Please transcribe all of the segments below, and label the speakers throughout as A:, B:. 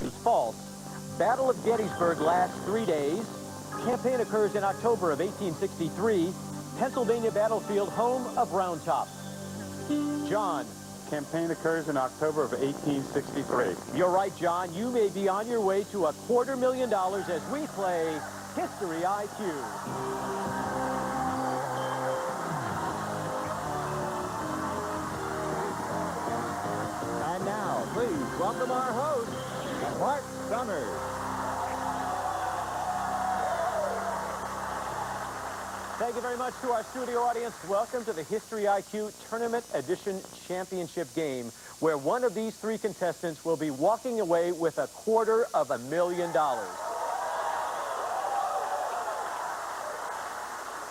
A: is false. Battle of Gettysburg lasts 3 days. Campaign occurs in October of 1863. Pennsylvania battlefield, home of Round Top. John.
B: Campaign occurs in October of 1863.
A: You're right, John. You may be on your way to $250,000 as we play History IQ. And now, please welcome our host, Mark Summers. Thank you very much to our studio audience. Welcome to the History IQ Tournament Edition Championship game, where one of these three contestants will be walking away with $250,000.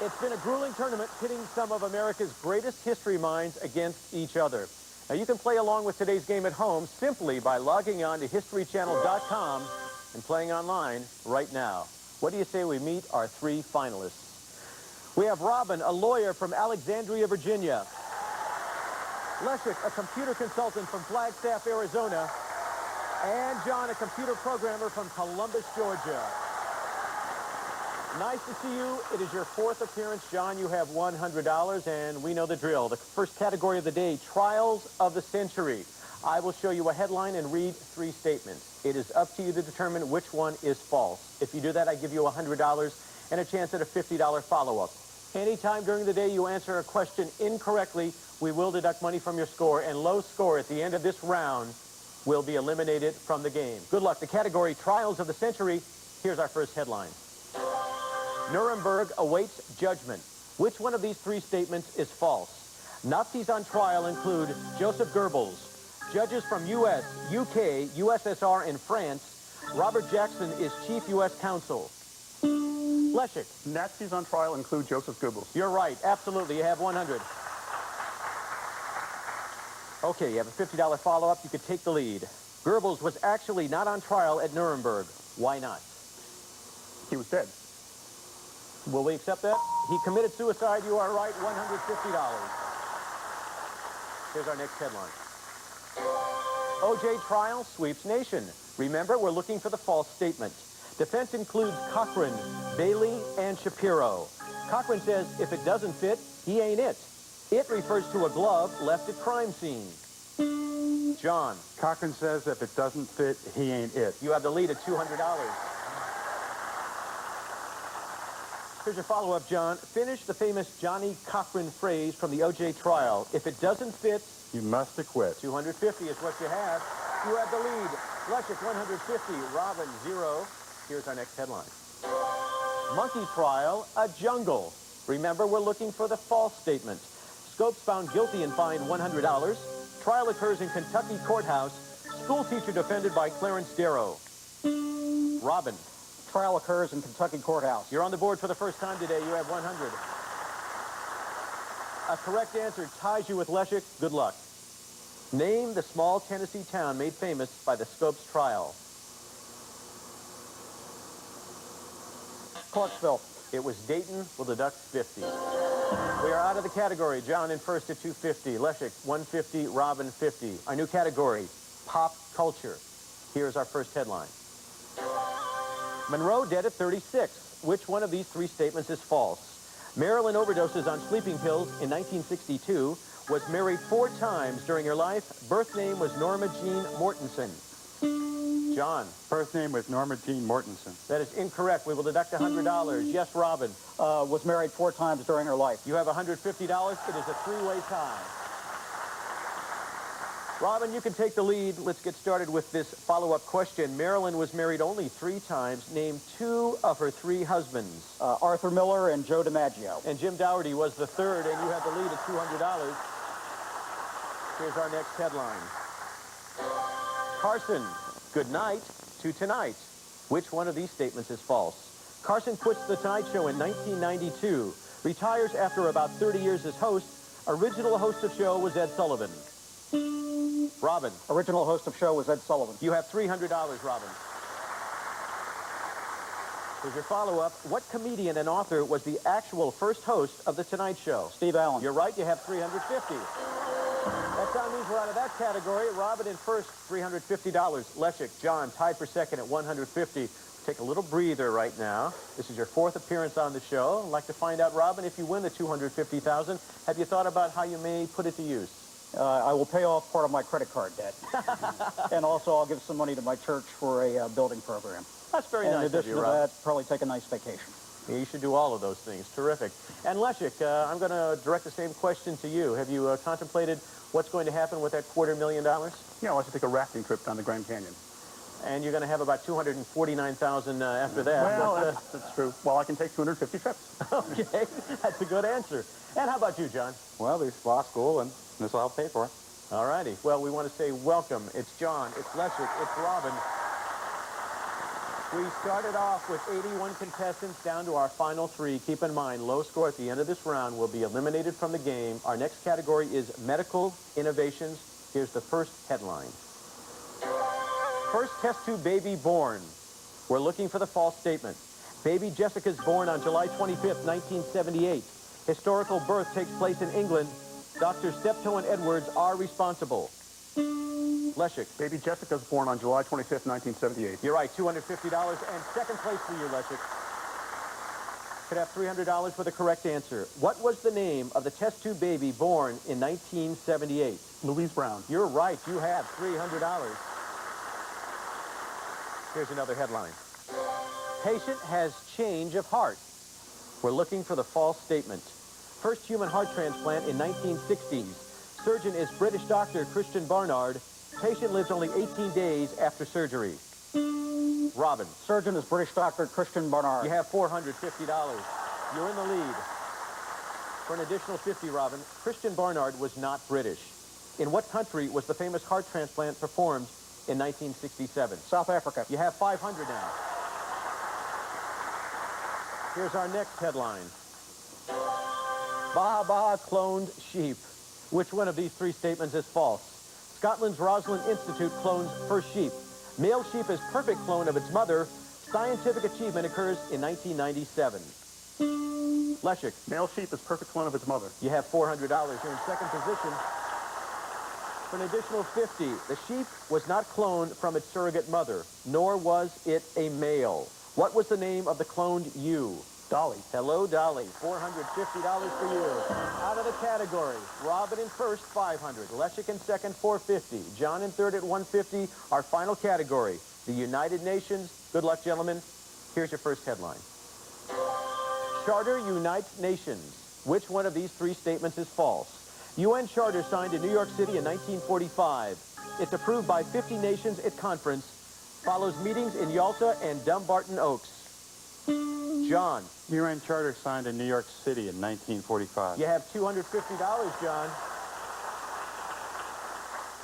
A: It's been a grueling tournament pitting some of America's greatest history minds against each other. Now, you can play along with today's game at home simply by logging on to historychannel.com and playing online right now. What do you say we meet our three finalists? We have Robin, a lawyer from Alexandria, Virginia. Leszek, a computer consultant from Flagstaff, Arizona. And John, a computer programmer from Columbus, Georgia. Nice to see you. It is your fourth appearance. John, you have $100, and we know the drill. The first category of the day, Trials of the Century. I will show you a headline and read three statements. It is up to you to determine which one is false. If you do that, I give you $100 and a chance at a $50 follow-up. Anytime during the day you answer a question incorrectly, we will deduct money from your score, and low score at the end of this round will be eliminated from the game. Good luck. The category Trials of the Century. Here's our first headline. Nuremberg awaits judgment. Which one of these three statements is false? Nazis on trial include Joseph Goebbels. Judges from U.S., UK, USSR, and France. Robert Jackson is chief U.S. counsel. Leszek.
B: Nazis on trial include Joseph Goebbels.
A: You're right. Absolutely. You have 100. Okay, you have a $50 follow-up. You could take the lead. Goebbels was actually not on trial at Nuremberg. Why not?
B: He was dead.
A: Will we accept that? He committed suicide. You are right. $150. Here's our next headline. O.J. trial sweeps nation. Remember, we're looking for the false statement. Defense includes Cochran, Bailey, and Shapiro. Cochran says if it doesn't fit, he ain't it. It refers to a glove left at crime scene. John.
B: Cochran says if it doesn't fit, he ain't it.
A: You have the lead at $200. Here's your follow-up, John. Finish the famous Johnny Cochran phrase from the O.J. trial. If it doesn't fit,
B: you must acquit.
A: 250 is what you have. You have the lead. Leszek, 150. Robin, 0. Here's our next headline. Monkey trial, a jungle. Remember, we're looking for the false statement. Scopes found guilty and fined $100. Trial occurs in Kentucky courthouse. School teacher defended by Clarence Darrow. Robin.
C: Trial occurs in Kentucky courthouse.
A: You're on the board for the first time today. You have 100. A correct answer ties you with Leszek. Good luck. Name the small Tennessee town made famous by the Scopes trial.
C: Clarksville.
A: It was Dayton. We'll deduct 50. We are out of the category. John in first at 250. Leszek, 150. Robin, 50. Our new category, pop culture. Here's our first headline. Monroe dead at 36. Which one of these three statements is false? Marilyn overdoses on sleeping pills in 1962. Was married 4 times during her life. Birth name was Norma Jean Mortensen. John.
B: Birth name was Norma Jean Mortensen.
A: That is incorrect. We will deduct $100. Yes, Robin.
C: Was married 4 times during her life.
A: You have $150. It is a 3-way tie. Robin, you can take the lead. Let's get started with this follow-up question. Marilyn was married only 3 times. Name 2 of her 3 husbands.
C: Arthur Miller and Joe DiMaggio.
A: And Jim Dougherty was the 3rd, and you have the lead at $200. Here's our next headline. Carson, good night to tonight. Which one of these statements is false? Carson quits The Tonight Show in 1992. Retires after about 30 years as host. Original host of show was Ed Sullivan. Robin.
C: Original host of show was Ed Sullivan.
A: You have $300, Robin. Here's your follow-up. What comedian and author was the actual first host of The Tonight Show?
C: Steve Allen.
A: You're right. You have $350. That's sound means we're out of that category. Robin in first, $350. Leszek, John, tied for second at $150. Take a little breather right now. This is your fourth appearance on the show. I'd like to find out, Robin, if you win the $250,000, have you thought about how you may put it to use?
C: I will pay off part of my credit card debt. And also, I'll give some money to my church for a building program.
A: That's very
C: And
A: nice
C: in
A: of
C: addition
A: you,
C: to
A: Robin.
C: that, probably take a nice vacation.
A: Yeah, you should do all of those things. Terrific. And Leszek, I'm going to direct the same question to you. Have you contemplated what's going to happen with that $250,000?
B: Yeah, I'll have to take a rafting trip down the Grand Canyon.
A: And you're going to have about $249,000 after that.
B: Well, that's true. Well, I can take 250 trips.
A: Okay, that's a good answer. And how about you, John?
D: Well, there's law school, and this will help pay for it.
A: All righty. Well, we want to say welcome. It's John, it's Leszek, it's Robin. We started off with 81 contestants down to our final three. Keep in mind, low score at the end of this round will be eliminated from the game. Our next category is medical innovations. Here's the first headline. First test tube baby born. We're looking for the false statement. Baby Jessica's born on July 25th, 1978. Historical birth takes place in England. Doctors Steptoe and Edwards are responsible. Leszek.
B: Baby Jessica's born on July 25th, 1978.
A: You're right, $250. And second place for you, Leszek. Could have $300 for the correct answer. What was the name of the test tube baby born in 1978?
B: Louise Brown.
A: You're right, you have $300. Here's another headline. Patient has change of heart. We're looking for the false statement. First human heart transplant in 1960s. Surgeon is British doctor Christian Barnard. Patient lives only 18 days after surgery. Robin.
C: Surgeon is British doctor Christian Barnard.
A: You have $450. You're in the lead. For an additional $50, Robin, Christian Barnard was not British. In what country was the famous heart transplant performed in 1967?
C: South Africa.
A: You have $500 now. Here's our next headline. Baha Baha cloned sheep. Which one of these three statements is false? Scotland's Roslin Institute clones first sheep. Male sheep is perfect clone of its mother. Scientific achievement occurs in 1997. Leszek.
B: Male sheep is perfect clone of its mother.
A: You have $400. You're in second position. For an additional $50, the sheep was not cloned from its surrogate mother, nor was it a male. What was the name of the cloned ewe?
B: Dolly.
A: Hello, Dolly. $450 for you. Out of the category, Robin in first, $500. Leszek in second, $450. John in third at $150. Our final category, the United Nations. Good luck, gentlemen. Here's your first headline. Charter unites nations. Which one of these three statements is false? UN Charter signed in New York City in 1945. It's approved by 50 nations at conference. Follows meetings in Yalta and Dumbarton Oaks. John.
D: UN Charter signed in New York City in 1945.
A: You have $250, John.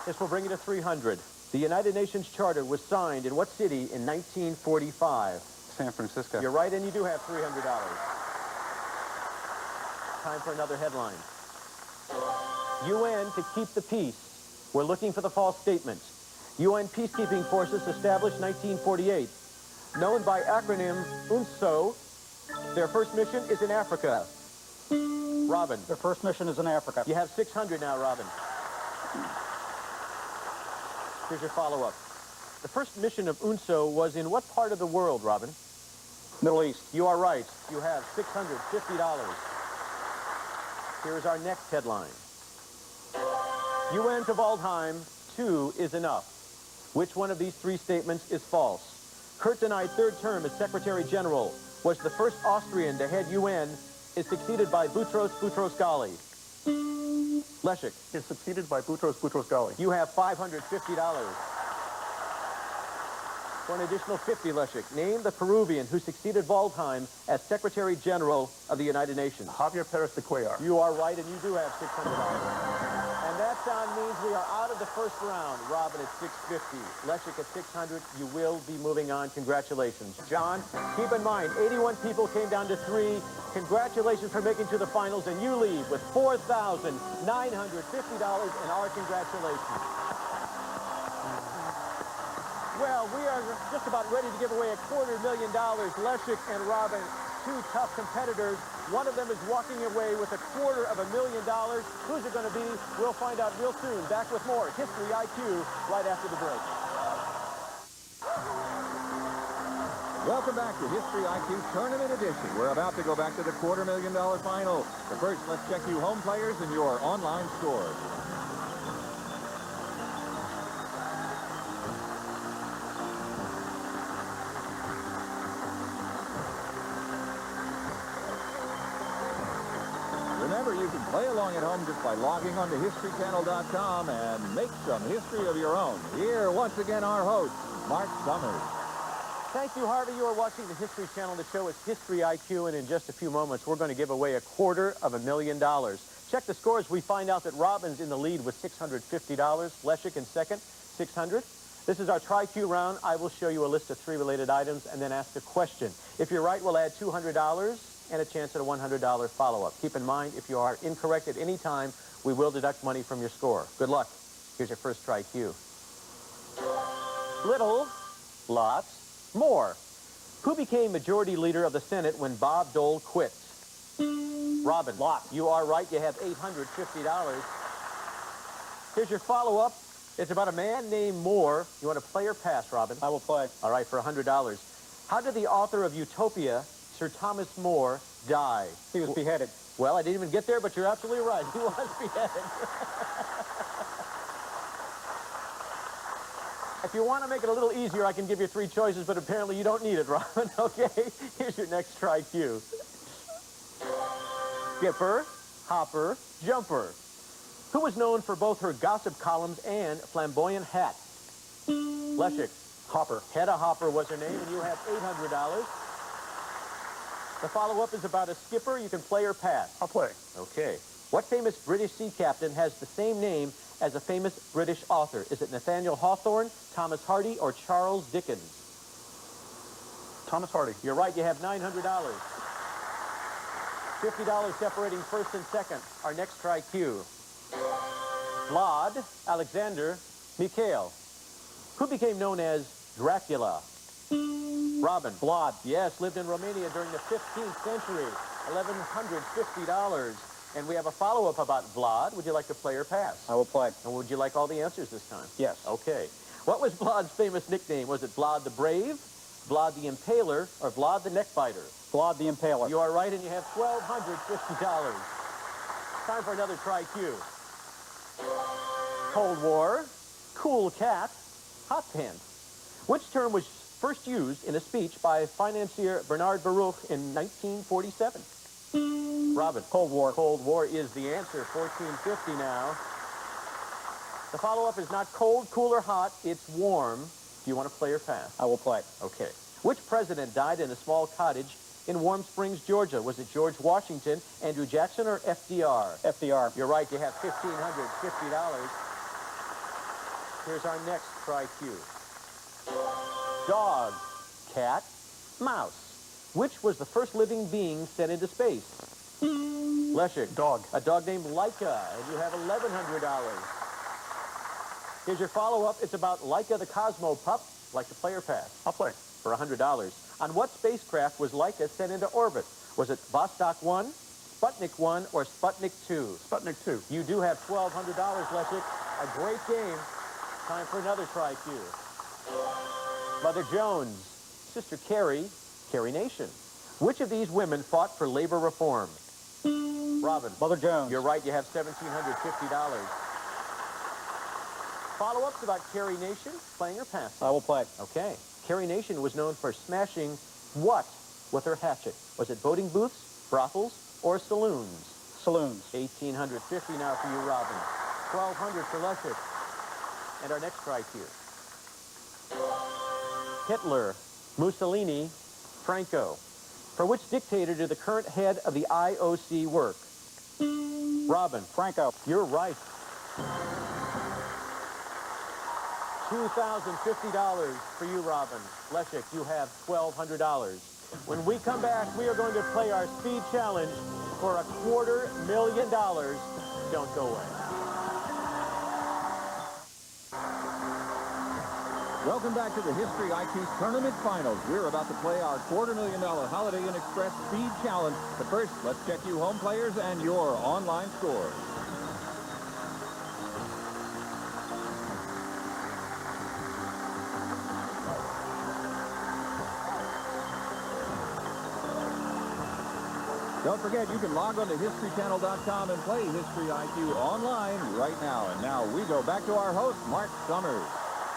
A: This will bring you to $300. The United Nations Charter was signed in what city in 1945?
D: San Francisco.
A: You're right, and you do have $300. Time for another headline. UN to keep the peace. We're looking for the false statement. UN peacekeeping forces established 1948. Known by acronym UNSO, their first mission is in Africa. Robin.
C: Their first mission is in Africa.
A: You have $600 now, Robin. Here's your follow-up. The first mission of UNSO was in what part of the world, Robin?
C: Middle East.
A: You are right. You have $650. Here's our next headline. UN to Waldheim, 2 is enough. Which one of these three statements is false? Kurt denied third term as Secretary General, was the first Austrian to head UN, is succeeded by Boutros Boutros-Ghali. Leszek.
B: Is succeeded by Boutros Boutros-Ghali.
A: You have $550. For an additional $50, Leszek, name the Peruvian who succeeded Waldheim as Secretary General of the United Nations.
B: Javier Perez de Cuellar.
A: You are right, and you do have $600. And that sound means we are out of the first round. Robin at $650. Leszek at $600. You will be moving on. Congratulations. John, keep in mind, 81 people came down to 3. Congratulations for making to the finals, and you leave with $4,950 and our congratulations. Well, we are just about ready to give away $250,000. Leszek and Robin two tough competitors. One of them is walking away with $250,000. Who's it going to be? We'll find out real soon. Back with more History IQ right after the break.
E: Welcome back to History IQ Tournament Edition. We're about to go back to the $250,000 final. But first, let's check you home players and your online scores. Remember, you can play along at home just by logging on to HistoryChannel.com and make some history of your own. Here, once again, our host, Mark Summers.
A: Thank you, Harvey. You are watching the History Channel. The show is History IQ, and in just a few moments, we're going to give away $250,000. Check the scores. We find out that Robin's in the lead with $650. Leszek in second, $600. This is our Tri-Q round. I will show you a list of 3 related items and then ask a question. If you're right, we'll add $200 and a chance at a $100 follow-up. Keep in mind, if you are incorrect at any time, we will deduct money from your score. Good luck. Here's your first Tri-Q. Little, lots, more. Who became majority leader of the Senate when Bob Dole quit? Robin.
C: Lot.
A: You are right. You have $850. Here's your follow-up. It's about a man named Moore. You want to play or pass, Robin?
C: I will play.
A: All right, for $100. How did the author of Utopia, Sir Thomas More, die?
C: He was beheaded.
A: Well, I didn't even get there, but you're absolutely right. He was beheaded. If you want to make it a little easier, I can give you 3 choices, but apparently you don't need it, Robin. Okay, here's your next Tri-Q. Skipper, hopper, jumper. Who was known for both her gossip columns and flamboyant hat? Leszek.
C: Hopper.
A: Hedda Hopper was her name, and you have $800. The follow-up is about a skipper. You can play or pass.
C: I'll play.
A: Okay. What famous British sea captain has the same name as a famous British author? Is it Nathaniel Hawthorne, Thomas Hardy, or Charles Dickens?
C: Thomas Hardy.
A: You're right. You have $900. $50 separating first and second. Our next Tri-Q. Vlad, Alexander, Mikhail. Who became known as Dracula? Robin.
C: Vlad.
A: Yes, lived in Romania during the 15th century. $1,150. And we have a follow-up about Vlad. Would you like to play or pass?
C: I will play.
A: And would you like all the answers this time?
C: Yes.
A: Okay. What was Vlad's famous nickname? Was it Vlad the Brave, Vlad the Impaler, or Vlad the Neckbiter?
C: Vlad the Impaler.
A: You are right, and you have $1,250. Time for another Tri-Q. Cold War, cool cat, hot pants. Which term was first used in a speech by financier Bernard Baruch in 1947? Robin.
C: Cold War.
A: Cold War is the answer. $1,450 now. The follow-up is not cold, cool, or hot. It's warm. Do you want to play or pass?
C: I will play.
A: Okay. Which president died in a small cottage in Warm Springs, Georgia? Was it George Washington, Andrew Jackson, or FDR?
C: FDR.
A: You're right. You have $1,550. Here's our next Tri-Q. Dog, cat, mouse. Which was the first living being sent into space? Leszek.
C: Dog.
A: A dog named Laika, and you have $1,100. Here's your follow-up. It's about Laika the Cosmo pup. Like to play or pass?
C: I'll play.
A: For $100. On what spacecraft was Laika sent into orbit? Was it Vostok 1, Sputnik 1, or Sputnik 2?
C: Sputnik 2.
A: You do have $1,200, Leszek. A great game. Time for another Tri-Q. Mother Jones, Sister Carrie, Carrie Nation. Which of these women fought for labor reform? Robin.
C: Mother Jones.
A: You're right. You have $1,750. Follow-ups about Carrie Nation. Playing or passing?
C: I will play.
A: Okay. Carrie Nation was known for smashing what with her hatchet? Was it voting booths, brothels, or saloons?
C: Saloons.
A: $1,850 now for you, Robin. $1,200 for Leszek. And our next Tri-Q. Hitler, Mussolini, Franco. For which dictator did the current head of the IOC work? Robin.
C: Franco.
A: You're right. $2,050 for you, Robin. Leszek, you have $1,200. When we come back, we are going to play our speed challenge for $250,000. Don't go away.
E: Welcome back to the History IQ Tournament Finals. We're about to play our $250,000 Holiday Inn Express Speed Challenge. But first, let's check you home players and your online scores. Don't forget, you can log on to HistoryChannel.com and play History IQ online right now. And now we go back to our host, Mark Summers.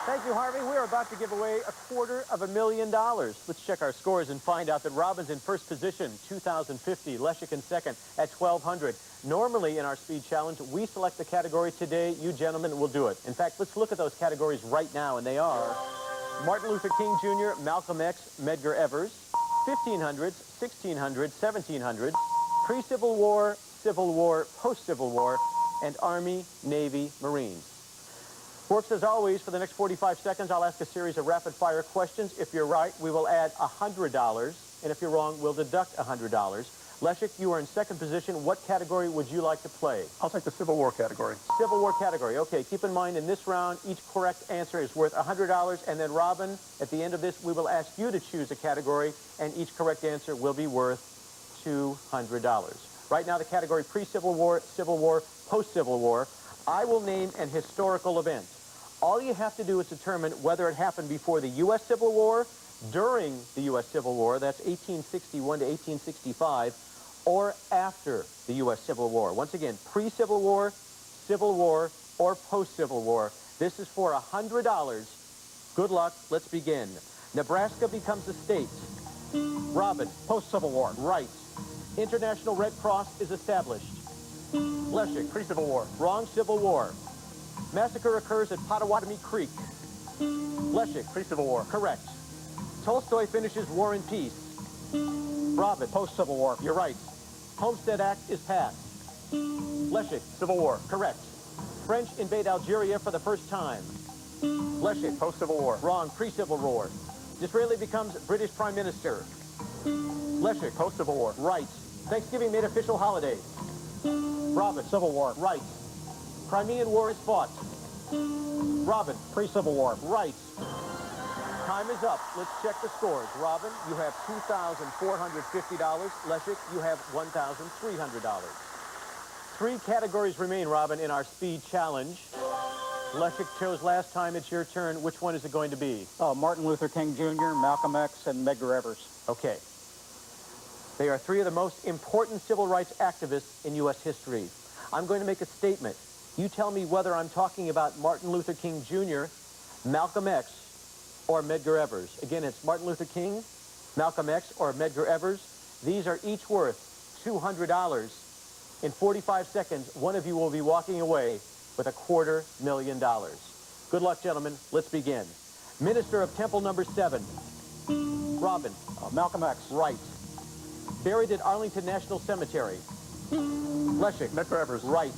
A: Thank you, Harvey. We're about to give away $250,000. Let's check our scores and find out that Robin's in first position, 2,050. Leszek in second at 1,200. Normally in our speed challenge, we select the category. Today, you gentlemen will do it. In fact, let's look at those categories right now, and they are Martin Luther King Jr., Malcolm X, Medgar Evers, 1500s, 1600s, 1700s, pre-Civil War, Civil War, post-Civil War, and Army, Navy, Marines. Works as always. For the next 45 seconds, I'll ask a series of rapid-fire questions. If you're right, we will add $100, and if you're wrong, we'll deduct $100. Leszek, you are in second position. What category would you like to play?
B: I'll take the Civil War category.
A: Civil War category. Okay, keep in mind in this round, each correct answer is worth $100, and then Robin, at the end of this, we will ask you to choose a category, and each correct answer will be worth $200. Right now, the category pre-Civil War, Civil War, post-Civil War. I will name an historical event. All you have to do is determine whether it happened before the U.S. Civil War, during the U.S. Civil War, that's 1861 to 1865, or after the U.S. Civil War. Once again, pre-Civil War, Civil War, or post-Civil War. This is for $100. Good luck. Let's begin. Nebraska becomes a state. Robin.
C: Post-Civil War.
A: Right. International Red Cross is established. Leszek.
B: Pre-Civil War.
A: Wrong. Civil War. Massacre occurs at Potawatomi Creek. Leszek.
B: Pre-Civil War.
A: Correct. Tolstoy finishes War and Peace. Robin.
C: Post-Civil War.
A: You're right. Homestead Act is passed. Leszek.
B: Civil War.
A: Correct. French invade Algeria for the first time. Leszek.
B: Post-Civil War.
A: Wrong. Pre-Civil War. Disraeli becomes British Prime Minister. Leszek.
B: Post-Civil War.
A: Right. Thanksgiving made official holiday. Robin.
C: Civil War.
A: Right. Crimean War is fought. Robin.
C: Pre-Civil War.
A: Right. Time is up. Let's check the scores. Robin, you have $2,450. Leszek, you have $1,300. 3 categories remain, Robin, in our speed challenge. Leszek chose last time. It's your turn. Which one is it going to be?
C: Martin Luther King Jr., Malcolm X, and Medgar Evers.
A: Okay. They are 3 of the most important civil rights activists in U.S. history. I'm going to make a statement. You tell me whether I'm talking about Martin Luther King Jr., Malcolm X, or Medgar Evers. Again, it's Martin Luther King, Malcolm X, or Medgar Evers. These are each worth $200. In 45 seconds, one of you will be walking away with $250,000. Good luck, gentlemen. Let's begin. Minister of Temple number 7. Robin.
C: Malcolm X.
A: Right. Buried at Arlington National Cemetery. Leszek.
B: Medgar Evers.
A: Right.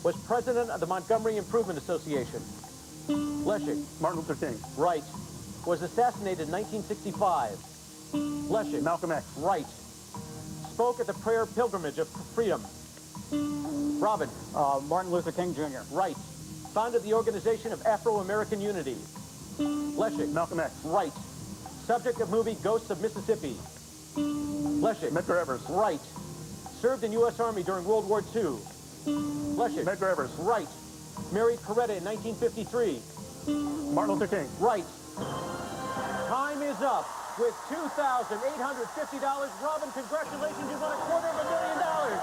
A: Was president of the Montgomery Improvement Association. Leszek.
B: Martin Luther King.
A: Right. Was assassinated in 1965. Leszek.
B: Malcolm X.
A: Right. Spoke at the prayer pilgrimage of freedom. Robin.
C: Martin Luther King Jr.
A: Right. Founded the Organization of Afro-American Unity. Leszek.
B: Malcolm X.
A: Right. Subject of movie Ghosts of Mississippi. Leszek.
B: Medgar Evers.
A: Right. Served in U.S. Army during World War II. Leszek.
B: Medgar Evers.
A: Right. Married Coretta in 1953.
B: Martin Luther King.
A: Right. Time is up with $2,850. Robin, congratulations. You won $250,000.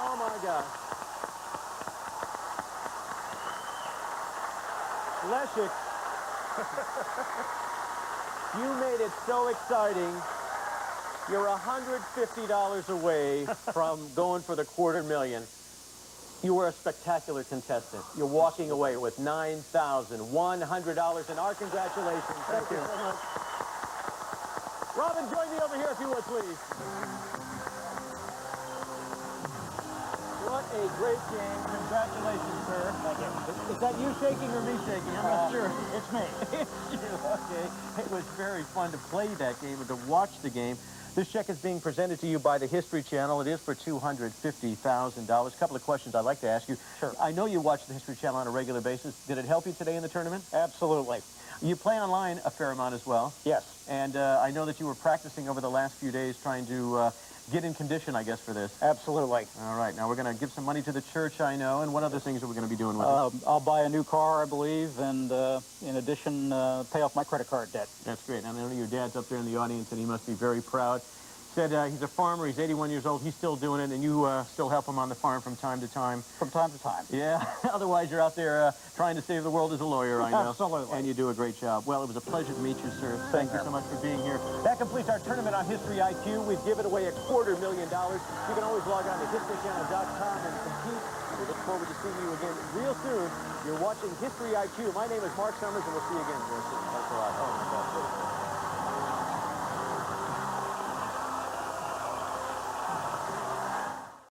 A: Oh, my God. Leszek, you made it so exciting. You're $150 away from going for the $250,000. You were a spectacular contestant. You're walking away with $9,100, and our congratulations. Thank you so much. Robin, join me over here if you would, please. What a great game. Congratulations, sir.
C: Thank you.
A: Is that you shaking or me shaking? I'm not sure.
C: It's me.
A: It's you. Okay. It was very fun to play that game and to watch the game. This check is being presented to you by the History Channel. It is for $250,000. A couple of questions I'd like to ask you.
C: Sure.
A: I know you watch the History Channel on a regular basis. Did it help you today in the tournament?
C: Absolutely.
A: You play online a fair amount as well.
C: Yes.
A: And I know that you were practicing over the last few days trying to get in condition, I guess, for this.
C: Absolutely.
A: All right. Now, we're going to give some money to the church, I know. And what other things are we going to be doing with it?
C: I'll buy a new car, I believe, and in addition, pay off my credit card debt.
A: That's great. And I know your dad's up there in the audience, and he must be very proud. Said he's a farmer. He's 81 years old. He's still doing it, and you still help him on the farm from time to time.
C: From time to time.
A: Yeah. Otherwise, you're out there trying to save the world as a lawyer, I know.
C: Absolutely.
A: And you do a great job. Well, it was a pleasure to meet you, sir. Thank you so much for being here. That completes our tournament on History IQ. We've given away $250,000. You can always log on to historychannel.com and compete. We look forward to seeing you again real soon. You're watching History IQ. My name is Mark Summers, and we'll see you again real soon. Thanks a lot. Oh, my God.